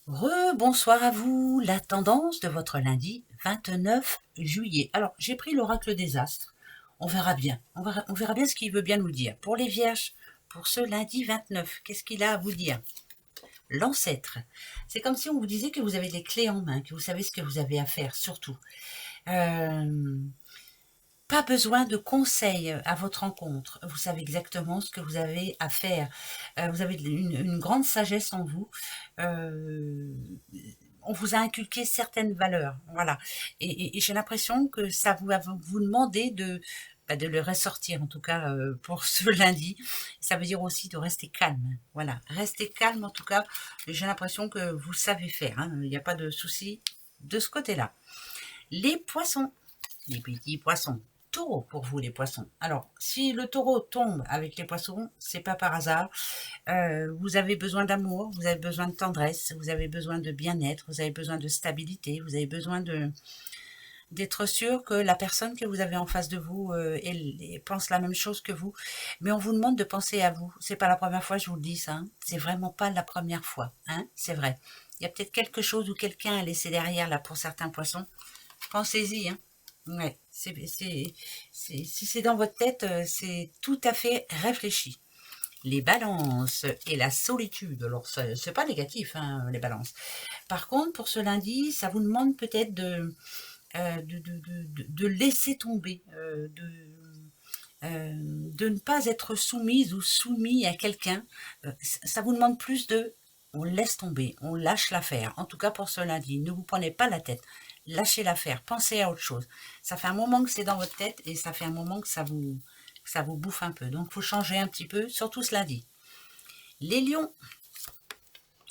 Bonsoir à vous, la tendance de votre lundi 29 juillet. Alors, j'ai pris l'oracle des astres. On verra bien. On verra bien ce qu'il veut bien nous dire. Pour les vierges, pour ce lundi 29, qu'est-ce qu'il a à vous dire? L'ancêtre. C'est comme si on vous disait que vous avez les clés en main, que vous savez ce que vous avez à faire, surtout. Euh, Pas besoin de conseils à votre rencontre. Vous savez exactement ce que vous avez à faire. Vous avez une grande sagesse en vous. Euh, on vous a inculqué certaines valeurs, voilà. Et j'ai l'impression que ça vous va vous demander de le ressortir, en tout cas pour ce lundi. Ça veut dire aussi de rester calme, voilà. Rester calme, en tout cas. J'ai l'impression que vous savez faire, hein. Il n'y a pas de souci de ce côté-là. Les poissons, les petits poissons. Taureau pour vous les poissons. Alors, si le taureau tombe avec les poissons, c'est pas par hasard. Vous avez besoin d'amour, vous avez besoin de tendresse, vous avez besoin de bien-être, vous avez besoin de stabilité, vous avez besoin d'être sûr que la personne que vous avez en face de vous elle pense la même chose que vous. Mais on vous demande de penser à vous. C'est pas la première fois que je vous le dis ça. Hein. C'est vraiment pas la première fois. Hein. C'est vrai. Il y a peut-être quelque chose ou quelqu'un à laisser derrière là pour certains poissons. Pensez-y, hein. Ouais, si c'est dans votre tête, c'est tout à fait réfléchi. Les balances et la solitude, alors c'est pas négatif, hein, les balances. Par contre, pour ce lundi, ça vous demande peut-être de laisser tomber, de ne pas être soumise ou soumis à quelqu'un. Ça vous demande plus de on laisse tomber, on lâche l'affaire. En tout cas pour ce lundi, ne vous prenez pas la tête. Lâchez l'affaire, pensez à autre chose. Ça fait un moment que c'est dans votre tête et ça fait un moment que ça vous bouffe un peu. Donc il faut changer un petit peu, surtout ce lundi. Les lions,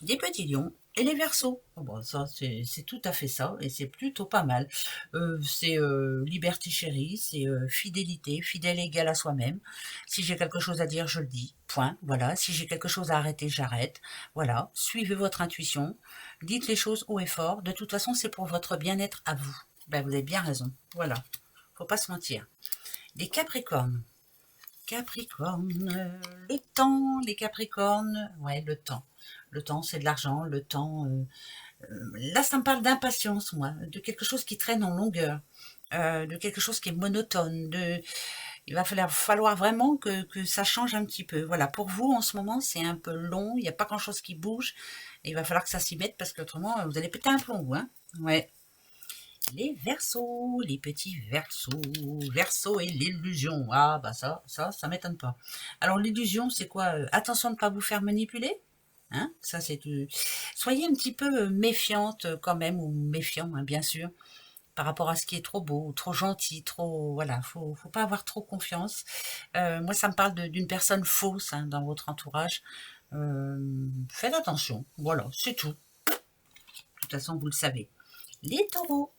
des petits lions et les versos. Oh bon, ça, c'est tout à fait ça, et c'est plutôt pas mal. C'est liberté chérie, c'est fidélité, fidèle égale à soi-même. Si j'ai quelque chose à dire, je le dis. Point. Voilà. Si j'ai quelque chose à arrêter, j'arrête. Voilà. Suivez votre intuition. Dites les choses haut et fort. De toute façon, c'est pour votre bien-être à vous. Ben, vous avez bien raison. Voilà. Faut pas se mentir. Les Capricornes. Capricorne, le temps, les Capricornes, ouais, le temps. Le temps, c'est de l'argent, le temps. Là, ça me parle d'impatience, moi, de quelque chose qui traîne en longueur, de quelque chose qui est monotone. Il va falloir vraiment que ça change un petit peu. Voilà, pour vous, en ce moment, c'est un peu long, il n'y a pas grand-chose qui bouge. Et il va falloir que ça s'y mette parce qu'autrement, vous allez péter un plomb, vous, hein. Ouais. Les versos, les petits versos, versos et l'illusion. Ah bah ça m'étonne pas. Alors l'illusion, c'est quoi? Attention de ne pas vous faire manipuler. Hein, ça c'est soyez un petit peu méfiante quand même, ou méfiant, hein, bien sûr, par rapport à ce qui est trop beau, trop gentil, trop voilà, faut pas avoir trop confiance. Moi, ça me parle d'une personne fausse hein, dans votre entourage. Faites attention, voilà, c'est tout. De toute façon, vous le savez. Les taureaux,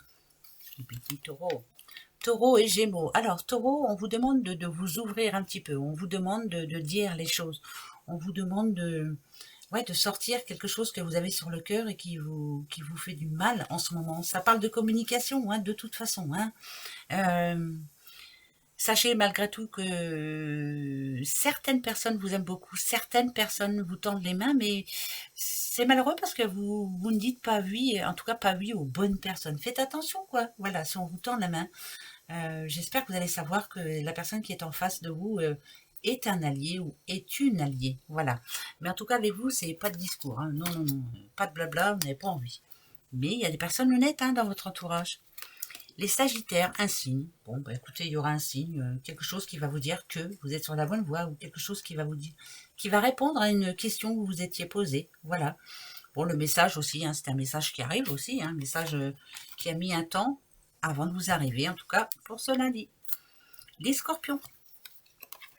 les petits taureaux. Taureau et Gémeaux. Alors, Taureau, on vous demande de vous ouvrir un petit peu. On vous demande de dire les choses. On vous demande ouais, de sortir quelque chose que vous avez sur le cœur et qui vous fait du mal en ce moment. Ça parle de communication, hein, de toute façon. Hein. Euh, Sachez malgré tout que certaines personnes vous aiment beaucoup, certaines personnes vous tendent les mains, mais c'est malheureux parce que vous ne dites pas oui, en tout cas pas oui aux bonnes personnes. Faites attention, quoi. Voilà, si on vous tend la main, j'espère que vous allez savoir que la personne qui est en face de vous est un allié ou est une alliée. Voilà. Mais en tout cas, avec vous, c'est pas de discours. Hein. Non, non, non. Pas de blabla, vous n'avez pas envie. Mais il y a des personnes honnêtes hein, dans votre entourage. Les Sagittaires, un signe. Bon, bah écoutez, il y aura un signe, quelque chose qui va vous dire que vous êtes sur la bonne voie ou quelque chose qui va vous dire, qui va répondre à une question que vous vous étiez posée. Voilà. Bon, le message aussi, hein, c'est un message qui arrive aussi, hein, un message qui a mis un temps avant de vous arriver, en tout cas pour ce lundi. Les scorpions.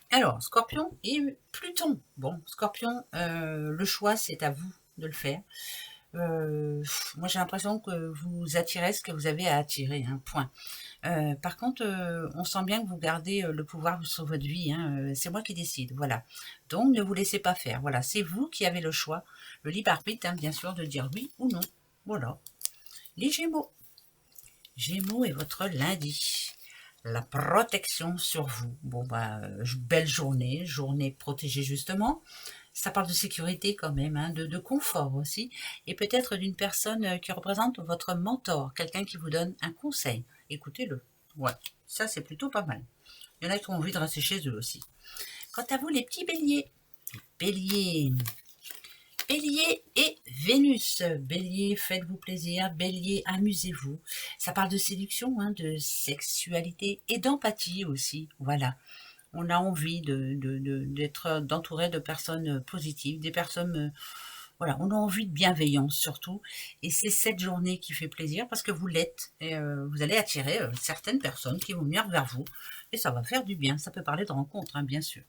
Alors, scorpion et Pluton. Bon, scorpion, le choix, c'est à vous de le faire. Moi, j'ai l'impression que vous attirez ce que vous avez à attirer, un point. Par contre, on sent bien que vous gardez le pouvoir sur votre vie. Hein, c'est moi qui décide, voilà. Donc, ne vous laissez pas faire. Voilà, c'est vous qui avez le choix, le libre arbitre, hein, bien sûr, de dire oui ou non. Voilà. Les Gémeaux. Gémeaux est votre lundi. La protection sur vous. Bon, bah, belle journée, journée protégée justement. Ça parle de sécurité quand même, hein, de confort aussi, et peut-être d'une personne qui représente votre mentor, quelqu'un qui vous donne un conseil. Écoutez-le. Ouais, ça c'est plutôt pas mal. Il y en a qui ont envie de rester chez eux aussi. Quant à vous, les petits béliers, bélier, Bélier et Vénus. Bélier, faites-vous plaisir. Bélier, amusez-vous. Ça parle de séduction, hein, de sexualité et d'empathie aussi. Voilà. On a envie d'être d'entourer de personnes positives, des personnes, voilà, on a envie de bienveillance surtout. Et c'est cette journée qui fait plaisir parce que vous l'êtes. Et vous allez attirer certaines personnes qui vont venir vers vous. Et ça va faire du bien. Ça peut parler de rencontres, hein, bien sûr.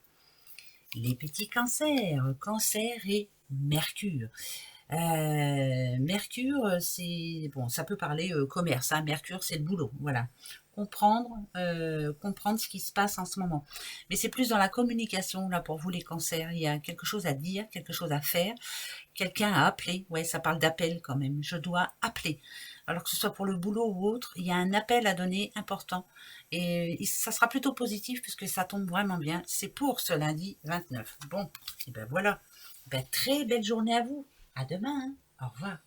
Les petits cancers, cancer et Mercure. Mercure, c'est bon, ça peut parler commerce, hein. Mercure, c'est le boulot, voilà. Comprendre ce qui se passe en ce moment. Mais c'est plus dans la communication, là, pour vous, les cancers. Il y a quelque chose à dire, quelque chose à faire. Quelqu'un à appeler. Ouais, ça parle d'appel quand même. Je dois appeler. Alors que ce soit pour le boulot ou autre, il y a un appel à donner important. Et ça sera plutôt positif puisque ça tombe vraiment bien. C'est pour ce lundi 29. Bon, et ben voilà. Ben, très belle journée à vous. À demain, hein. Au revoir.